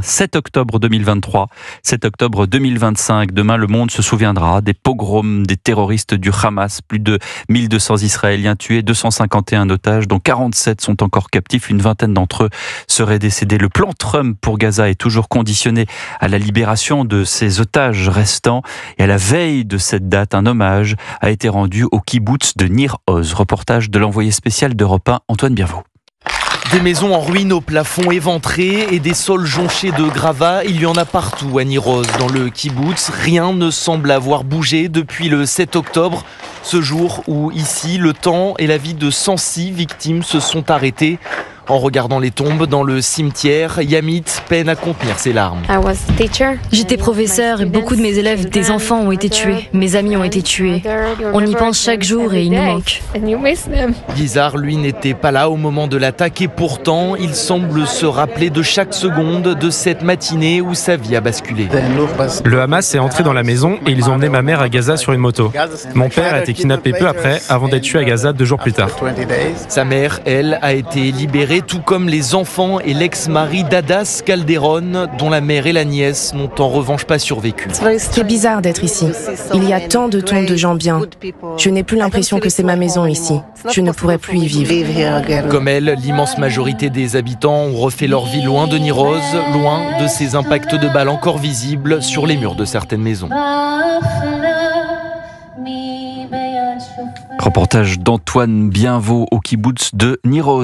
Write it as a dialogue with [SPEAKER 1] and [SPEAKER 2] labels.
[SPEAKER 1] 7 octobre 2023, 7 octobre 2025. Demain, le monde se souviendra des pogroms des terroristes du Hamas. Plus de 1200 Israéliens tués, 251 otages, dont 47 sont encore captifs. Une vingtaine d'entre eux seraient décédés. Le plan Trump pour Gaza est toujours conditionné à la libération de ces otages restants. Et à la veille de cette date, un hommage a été rendu au kibboutz de Nir Oz. Reportage de l'envoyé spécial d'Europe 1, Antoine Birvaux.
[SPEAKER 2] Des maisons en ruine au plafond éventré et des sols jonchés de gravats, il y en a partout à Nir Oz. Dans le kibboutz, rien ne semble avoir bougé depuis le 7 octobre, ce jour où ici, le temps et la vie de 106 victimes se sont arrêtés. En regardant les tombes dans le cimetière, Yamit peine à contenir ses larmes.
[SPEAKER 3] J'étais professeur et beaucoup de mes élèves, des enfants, ont été tués. Mes amis ont été tués. On y pense chaque jour et ils nous manquent.
[SPEAKER 2] Guizar, lui, n'était pas là au moment de l'attaque et pourtant, il semble se rappeler de chaque seconde de cette matinée où sa vie a basculé.
[SPEAKER 4] Le Hamas est entré dans la maison et ils ont emmené ma mère à Gaza sur une moto. Mon père a été kidnappé peu après, avant d'être tué à Gaza 2 jours plus tard.
[SPEAKER 2] Sa mère, elle, a été libérée, tout comme les enfants et l'ex-mari d'Adas Calderon, dont la mère et la nièce n'ont en revanche pas survécu.
[SPEAKER 5] C'est bizarre d'être ici. Il y a tant de tombes de gens bien. Je n'ai plus l'impression que c'est ma maison ici. Je ne pourrais plus y vivre.
[SPEAKER 2] Comme elle, l'immense majorité des habitants ont refait leur vie loin de Nir Oz, loin de ces impacts de balles encore visibles sur les murs de certaines maisons.
[SPEAKER 1] Reportage d'Antoine Birvaux au kibboutz de Nir Oz.